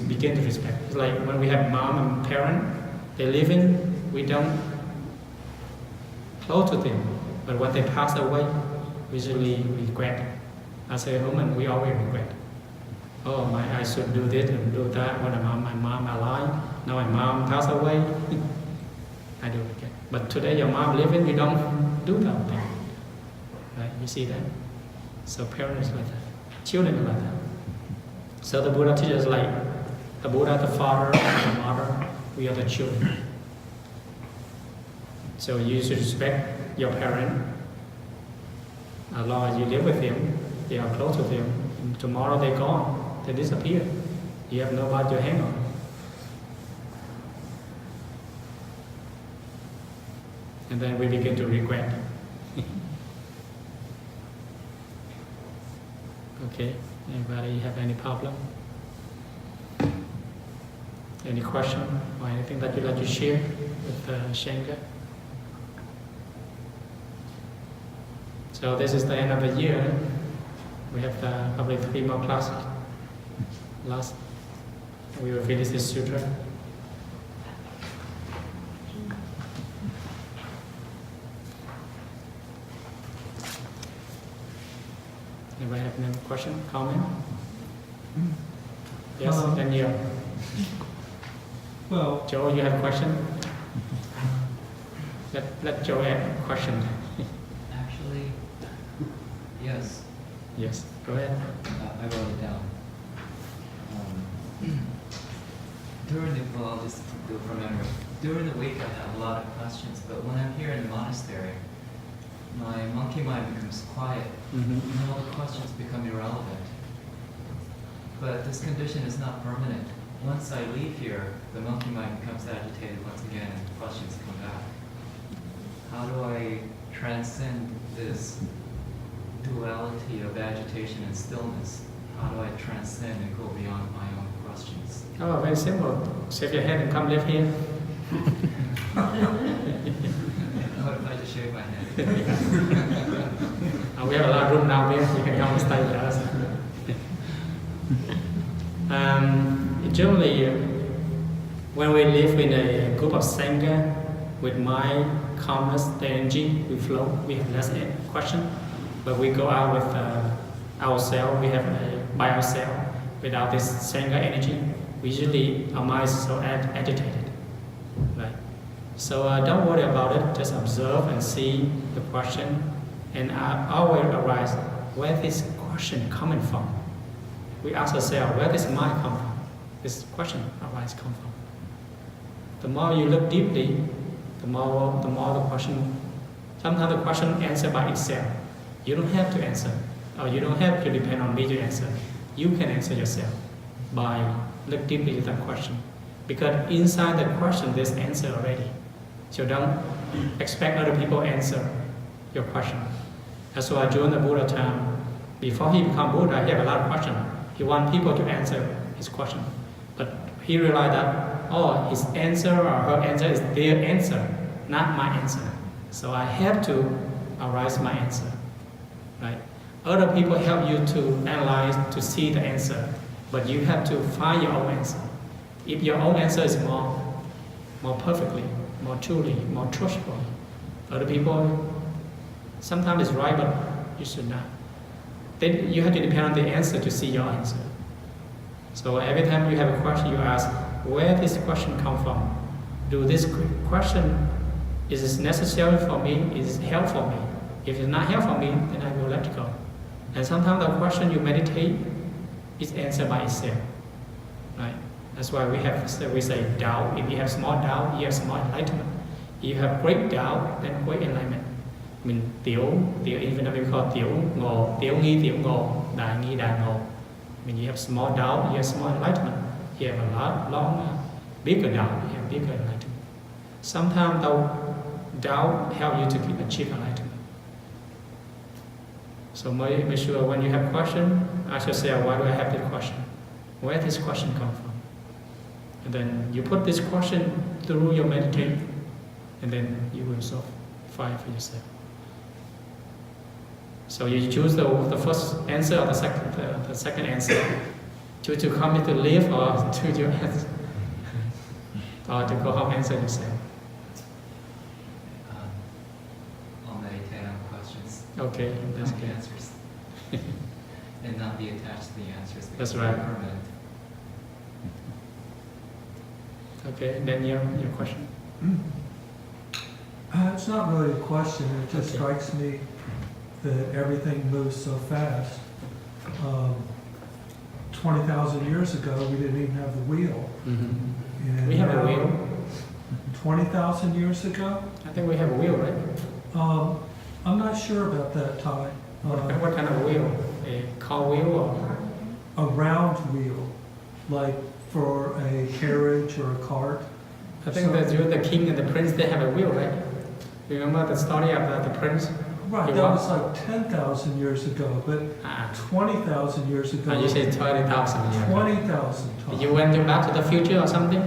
Speaker 1: begin to respect. It's like when we have mom and parent, they live in, we don't close to them. But when they pass away, we usually regret. As a human, we always regret. Oh, I should do this and do that when my mom alive. Now my mom passed away. I do regret. But today your mom living, you don't do that thing. Right? You see that? So parents like that. Children are like that. So the Buddha teaches like the Buddha, the father, and the mother, we are the children. So you should respect your parent. As long as you live with them, they are close to them. And tomorrow they're gone, they disappear. You have nobody to hang on. And then we begin to regret. Okay, anybody have any problem? Any question or anything that you'd like to share with Shanga? So this is the end of the year. We have probably 3 more classes. Last, we will finish this sutra. Anybody have any question, comment? Yes, Daniel.
Speaker 5: Well,
Speaker 1: Joe, you have a question? Let Joe ask a question.
Speaker 8: Actually, yes.
Speaker 1: Yes, go ahead.
Speaker 8: I wrote it down. I'll just do it from memory. During the week, I have a lot of questions, but when I'm here in the monastery, my monkey mind becomes quiet, and all the questions become irrelevant. But this condition is not permanent. Once I leave here, the monkey mind becomes agitated once again, and the questions come back. How do I transcend this duality of agitation and stillness? How do I transcend and go beyond my own questions?
Speaker 1: Oh, very simple. Shave your head and come live here.
Speaker 8: What if I just shave my head?
Speaker 1: We have a lot of room down there. You can come and stay with us. Generally, when we live in a group of Sangha, with mind, calmness, the energy, we flow, we have less question. But we go out with ourselves, we have by ourselves, without this Sangha energy, usually our mind is so agitated. Right? So don't worry about it, just observe and see the question, and always arise, where this question coming from? We ask ourselves, where this mind come from? This question arise come from. The more you look deeply, the more the question, sometimes the question answered by itself. You don't have to answer, or you don't have to depend on me to answer. You can answer yourself by look deeply at that question. Because inside the question, there's answer already. So don't expect other people answer your question. That's why during the Buddha time, before he became Buddha, he had a lot of questions. He wanted people to answer his question. But he realized that, oh, his answer or her answer is their answer, not my answer. So I have to arise my answer. Right? Other people help you to analyze, to see the answer, but you have to find your own answer. If your own answer is more perfectly, more truly, more truthful, other people sometimes it's right, but you should not. Then you have to depend on the answer to see your answer. So every time you have a question, you ask, where this question come from? Do this question, is this necessary for me? Is it helpful for me? If it's not helpful for me, then I will let it go. And sometimes the question you meditate is answered by itself, right? That's why we say doubt. If you have small doubt, you have small enlightenment. If you have great doubt, then great enlightenment. I mean, even though we call tiểu ngộ, tiểu nghi tiểu ngộ, đại nghi đại ngộ. I mean, you have small doubt, you have small enlightenment. You have a long, bigger doubt, you have bigger enlightenment. Sometimes doubt help you to achieve enlightenment. So make sure when you have question, ask yourself, why do I have this question? Where does this question come from? And then you put this question through your meditation, and then you will find for yourself. So you choose the first answer or the second answer. Choose to come to live or choose your answer. Or to go home answer yourself.
Speaker 8: I'll meditate on questions.
Speaker 1: Okay, that's
Speaker 8: on the
Speaker 1: good.
Speaker 8: answers. And not be attached to the answers.
Speaker 1: That's
Speaker 8: because
Speaker 1: right.
Speaker 8: they're permanent.
Speaker 1: Okay, then your question.
Speaker 5: It's not really a question, it just
Speaker 1: Okay.
Speaker 5: strikes me that everything moves so fast. 20,000 years ago, we didn't even have the wheel. And
Speaker 1: We have a
Speaker 5: now,
Speaker 1: wheel.
Speaker 5: 20,000 years ago?
Speaker 1: I think we have a wheel, right?
Speaker 5: I'm not sure about that, Ty.
Speaker 1: What kind of wheel? A car wheel or?
Speaker 5: A round wheel, like for a carriage or a cart.
Speaker 1: I think that you're the king and the prince, they have a wheel, right? Remember the story of the prince?
Speaker 5: Right,
Speaker 1: You
Speaker 5: that
Speaker 1: want-
Speaker 5: was like 10,000 years ago, but
Speaker 1: Ah,
Speaker 5: 20,000 years ago.
Speaker 1: you say 20,000 years.
Speaker 5: 20,000 times.
Speaker 1: You went back to the future or something?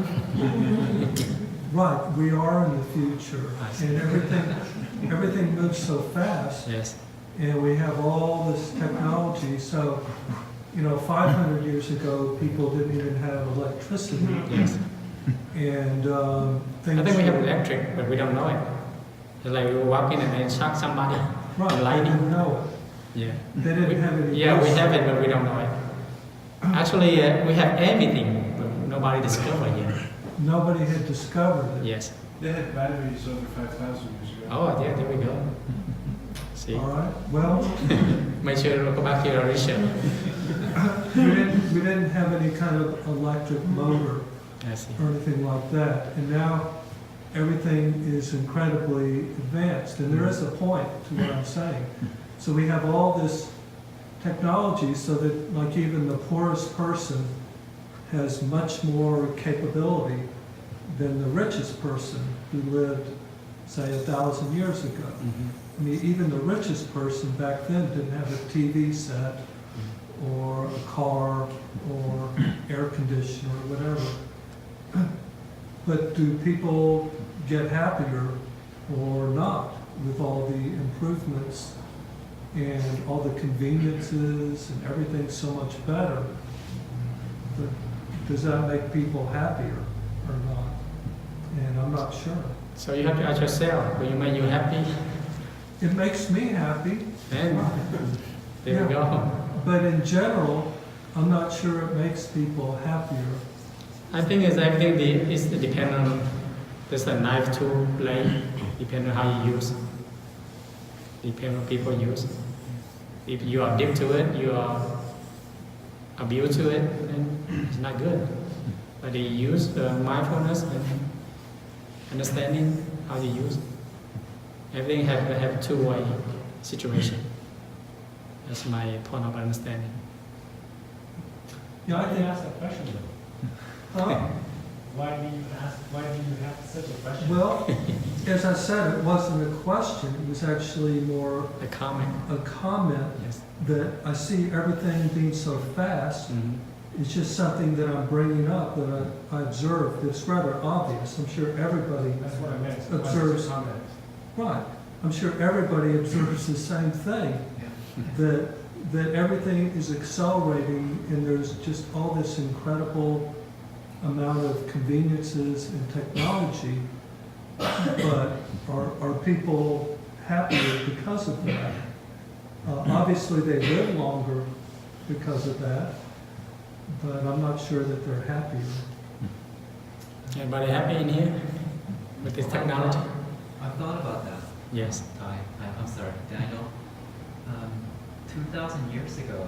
Speaker 5: Right, we are in the future,
Speaker 1: I see.
Speaker 5: and everything moves so fast,
Speaker 1: Yes.
Speaker 5: and we have all this technology. So, 500 years ago, people didn't even have electricity,
Speaker 1: Yes.
Speaker 5: and things.
Speaker 1: I think we have
Speaker 5: were-
Speaker 1: electric, but we don't know it. It's like you walk in and then shock somebody.
Speaker 5: Right, they
Speaker 1: Lightning.
Speaker 5: didn't know it.
Speaker 1: Yeah.
Speaker 5: They didn't have any.
Speaker 1: Yeah, we
Speaker 5: use.
Speaker 1: have it, but we don't know it. Actually, we have everything, but nobody discovered yet.
Speaker 5: Nobody had discovered it.
Speaker 1: Yes.
Speaker 6: They had batteries over 5,000 years ago.
Speaker 1: Oh, yeah, there we go. See,
Speaker 5: All right. Well,
Speaker 1: make sure you go back to your research.
Speaker 5: we didn't have any kind of electric motor
Speaker 1: I see.
Speaker 5: or anything like that, and now everything is incredibly advanced. And there is a point to what I'm saying. So we have all this technology, so that like even the poorest person has much more capability than the richest person who lived, say, 1,000 years ago. I mean, even the richest person back then didn't have a TV set or a car or air conditioner or whatever. But do people get happier or not with all the improvements and all the conveniences and everything's so much better? But does that make people happier or not? And I'm not sure.
Speaker 1: So you have to ask yourself, will you make you happy?
Speaker 5: It makes me happy.
Speaker 1: And there we go.
Speaker 5: But in general, I'm not sure it makes people happier.
Speaker 1: I think it's everything is depend on there's a knife tool blade, depend on how you use it. Depend on people use it. If you are deep to it, you are abused to it, then it's not good. But you use the mindfulness and understanding how you use it. Everything have two-way situation. That's my point of understanding.
Speaker 5: Yeah, I think.
Speaker 9: ask that question though?
Speaker 5: Huh?
Speaker 9: Why do you have such a question?
Speaker 5: Well, as I said, it wasn't a question. It was actually more
Speaker 1: A comment.
Speaker 5: a comment
Speaker 1: Yes.
Speaker 5: that I see everything being so fast. It's just something that I'm bringing up that I observed. It's rather obvious. I'm sure everybody
Speaker 9: That's what I meant.
Speaker 5: observes.
Speaker 9: Comment.
Speaker 5: Right. I'm sure everybody observes the same thing, that that everything is accelerating and there's just all this incredible amount of conveniences and technology, but are people happier because of that? Obviously, they live longer because of that, but I'm not sure that they're happier.
Speaker 1: Everybody happy in here with this technology?
Speaker 8: I've thought about that.
Speaker 1: Yes.
Speaker 8: I'm sorry, Daniel. 2,000 years ago,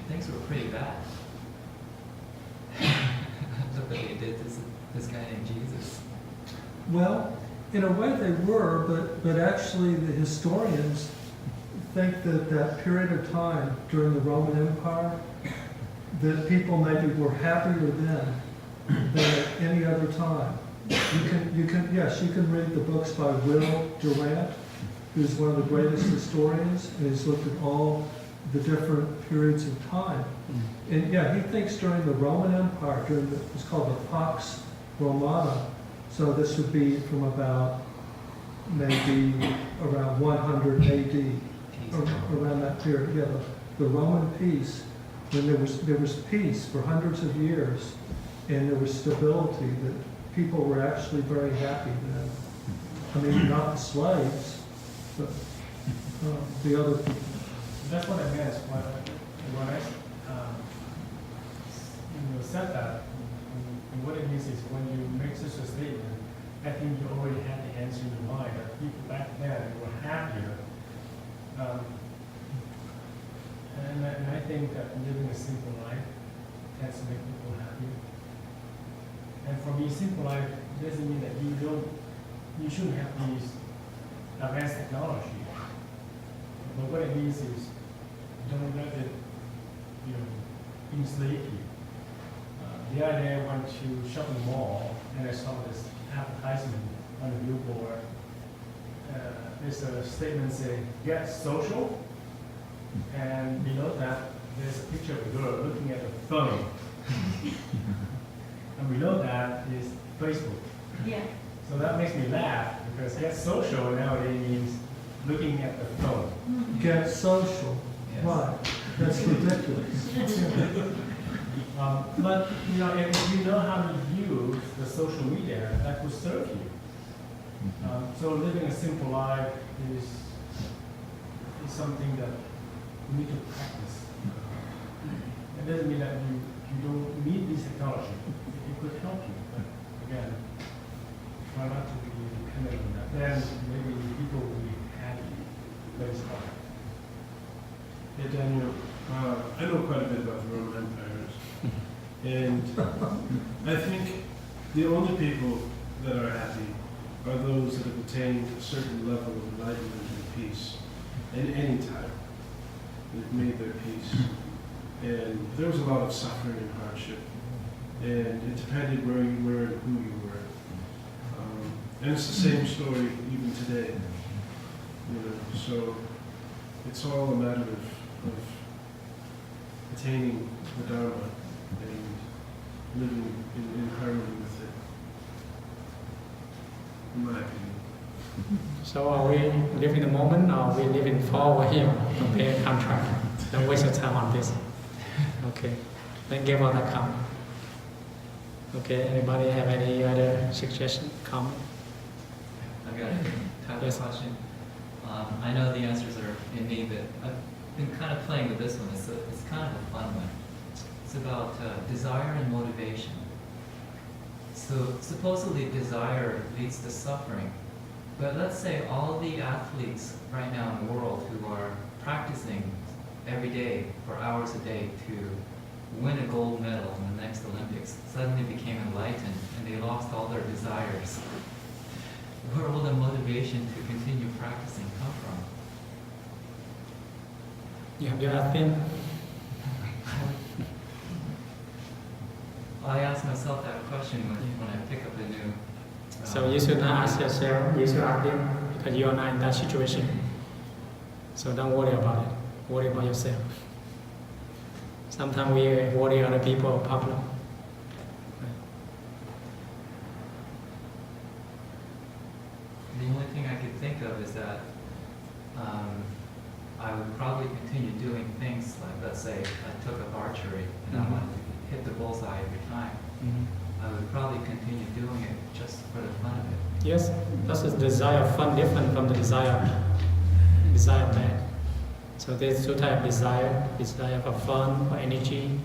Speaker 8: things were pretty bad. Look what they did to this guy named Jesus.
Speaker 5: Well, in a way they were, but actually the historians think that that period of time during the Roman Empire, that people maybe were happier then than at any other time. You can read the books by Will Durant, who's one of the greatest historians, and he's looked at all the different periods of time. And yeah, he thinks during the Roman Empire, it's called the Pax Romana, so this would be from about maybe around 100 AD, around that period. Yeah, the Roman peace, when there was peace for hundreds of years, and there was stability, that people were actually very happy then. I mean, not the slaves, but the other people.
Speaker 9: That's what I meant when I said that. And what it means is when you make such a statement, I think you already had the answer in your mind that people back then were happier. And I think that living a simple life tends to make people happy. And for me, simple life doesn't mean that you shouldn't have these advanced technology. But what it means is don't let it, enslave you. The other day I went to shopping mall and I saw this advertisement on the billboard. There's a statement saying, "Get social," and below that there's a picture of a girl looking at a phone. And below that is Facebook.
Speaker 4: Yeah.
Speaker 9: So that makes me laugh because get social nowadays means looking at the phone.
Speaker 5: Get social,
Speaker 8: Yes.
Speaker 5: right? That's ridiculous.
Speaker 9: But if you know how to use the social media, that will serve you. So living a simple life is something that you need to practice. It doesn't mean that you don't need this technology. It could help you, but again, try not to be dependent on that. Then maybe people will be happy, but it's hard.
Speaker 6: Hey Daniel, I know quite a bit about the Roman empires, and I think the only people that are happy are those that have attained a certain level of enlightenment and peace in any time. They've made their peace, and there was a lot of suffering and hardship, and it depended where you were and who you were. And it's the same story even today. So it's all a matter of attaining the Dharma and living in harmony with it, in my opinion.
Speaker 1: So are we live in the moment or are we living forward here? Compare contract. Don't waste your time on this. Okay. Then give out that comment. Okay, anybody have any other suggestion, comment?
Speaker 8: I've got a type
Speaker 1: Yes.
Speaker 8: of question. I know the answers are in me, but I've been kind of playing with this one. It's kind of a fun one. It's about desire and motivation. So supposedly desire leads to suffering. But let's say all the athletes right now in the world who are practicing every day for hours a day to win a gold medal in the next Olympics suddenly became enlightened and they lost all their desires. Where will the motivation to continue practicing come from?
Speaker 1: You have your thing?
Speaker 8: I ask myself that question when I pick up a new...
Speaker 1: So you should not ask yourself, you should ask them because you are not in that situation. So don't worry about it. Worry about yourself. Sometimes we worry other people problem.
Speaker 8: The only thing I could think of is that I would probably continue doing things like, let's say, I took up archery and I
Speaker 1: Mhm.
Speaker 8: wanted to hit the bullseye every time. I would probably continue doing it just for the fun of it.
Speaker 1: Yes, that's the desire of fun different from the desire bad. So there's two types of desire for fun, for energy,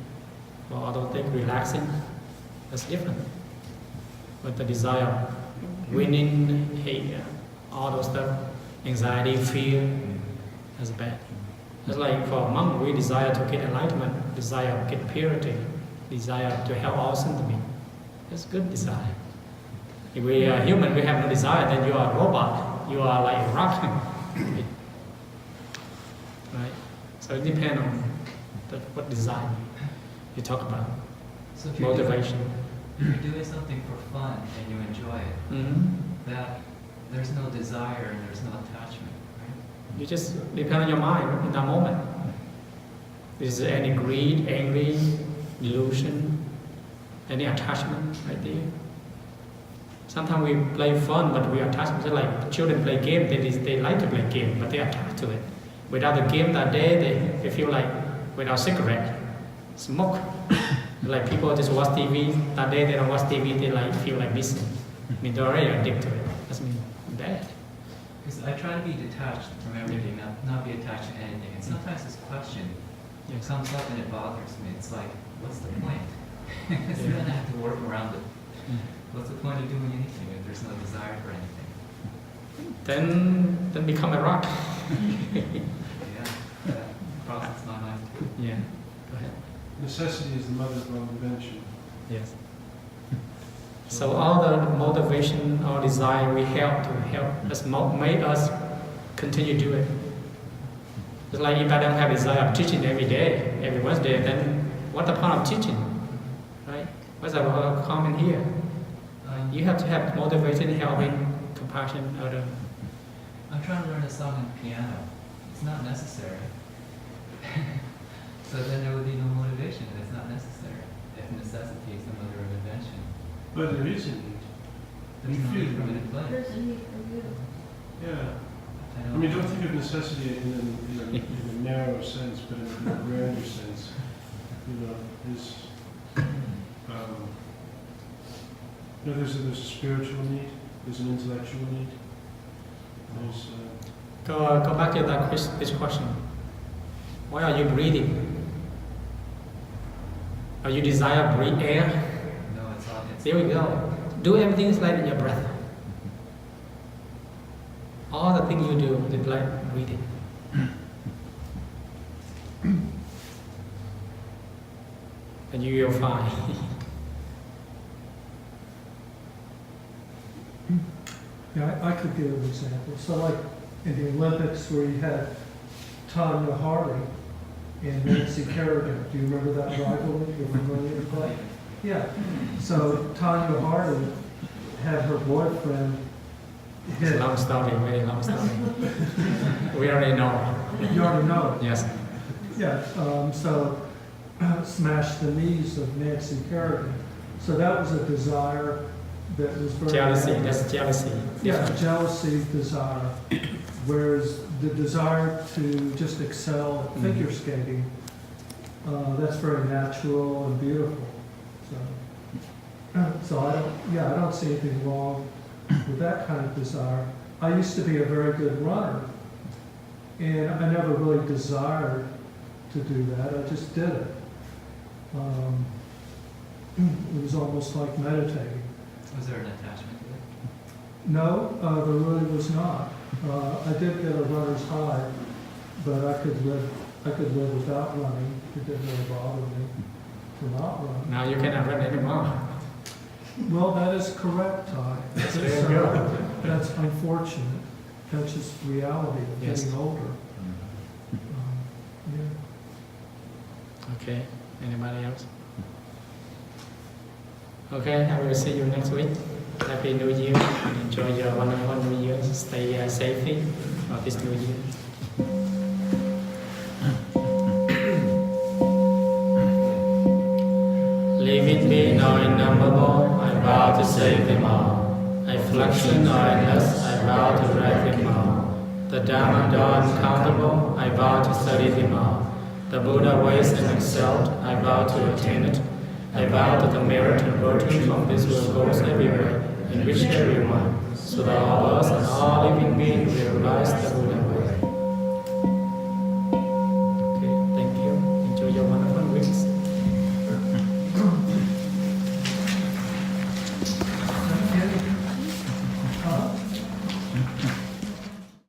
Speaker 1: for other things, relaxing. That's different. But the desire of winning, hate, all those stuff, anxiety, fear, that's bad. It's like for a monk, we desire to get enlightenment, desire to get purity, desire to help all sentiment. That's good desire. If we are human, we have no desire, then you are a robot. You are like a rock. Right? So it depends on what desire you talk about.
Speaker 8: So if
Speaker 1: Motivation.
Speaker 8: If you're doing something for fun and you enjoy it,
Speaker 1: Mm-hmm.
Speaker 8: that there's no desire and there's no attachment, right?
Speaker 1: You just depend on your mind in that moment. Is there any greed, angry, delusion, any attachment right there? Sometimes we play fun, but we attach. Just like children play game, they like to play game, but they attach to it. Without the game that day, they feel like without cigarette, smoke. Like people just watch TV. That day they don't watch TV, they like feel like missing. I mean, they're already addicted to it. That's bad.
Speaker 8: Because I try to be detached from everything, not be attached to anything. And sometimes this question comes up and it bothers me. It's like, what's the point? Because
Speaker 1: Yeah.
Speaker 8: then I have to work around it. What's the point of doing anything if there's no desire for anything?
Speaker 1: Then become a rock.
Speaker 8: Yeah, that crosses my mind too.
Speaker 1: Yeah. Go ahead.
Speaker 6: Necessity is the mother of all invention.
Speaker 1: Yes. So all the motivation or desire we help us make us continue to do it. It's like if I don't have desire of teaching every day, every Wednesday, then what the point of teaching? Right? What's our comment here? You have to have motivation, helping, compassion, other.
Speaker 8: I'm trying to learn a song on piano. It's not necessary. So then there would be no motivation if it's not necessary. If necessity is the mother of invention.
Speaker 6: But there is a need.
Speaker 8: There's no need for me to play.
Speaker 4: There's a need for you.
Speaker 6: Yeah.
Speaker 8: I
Speaker 6: I mean, don't think of necessity in a narrow sense, but in a grander sense. You know, there's a spiritual need, there's an intellectual need. There's
Speaker 1: Go back to this question. Why are you breathing? Are you desire to breathe air?
Speaker 8: No, it's all. It's
Speaker 1: There we go. Do everything like in your breath. All the things you do is like breathing. And you will find.
Speaker 5: Yeah, I could give an example. So like in the Olympics where you had Tanya Harding and Nancy Kerrigan, do you remember that rivalry? You're familiar with that? Yeah. So Tanya Harding had her boyfriend hit.
Speaker 1: Long story, very long story. We already know.
Speaker 5: You already know it.
Speaker 1: Yes.
Speaker 5: Yeah, so smashed the knees of Nancy Kerrigan. So that was a desire that was very...
Speaker 1: Jealousy, that's jealousy.
Speaker 5: Yeah, jealousy, desire. Whereas the desire to just excel at figure skating, that's very natural and beautiful. So I don't see anything wrong with that kind of desire. I used to be a very good runner, and I never really desired to do that. I just did it. It was almost like meditating.
Speaker 8: Was there an attachment to it?
Speaker 5: No, there really was not. I did get a runner's high, but I could live without running. It didn't really bother me to not run.
Speaker 1: Now you cannot run anymore.
Speaker 5: Well, that is correct, Ty.
Speaker 1: There you go.
Speaker 5: That's unfortunate. That's just reality of
Speaker 1: Yes.
Speaker 5: getting older. Yeah.
Speaker 1: Okay. Anybody else? Okay, I will see you next week. Happy New Year. Enjoy your wonderful New Year. Stay safely for this New Year. Living being or innumerable, I vow to save them all. Affliction or illness, I vow to wreck them all. The Dharma, the uncountable, I vow to study them all. The Buddha ways and excelled, I vow to attain it. I vow that the merit and virtue from this world goes everywhere, and reach everyone, so that all of us and all living beings realize the Buddha way.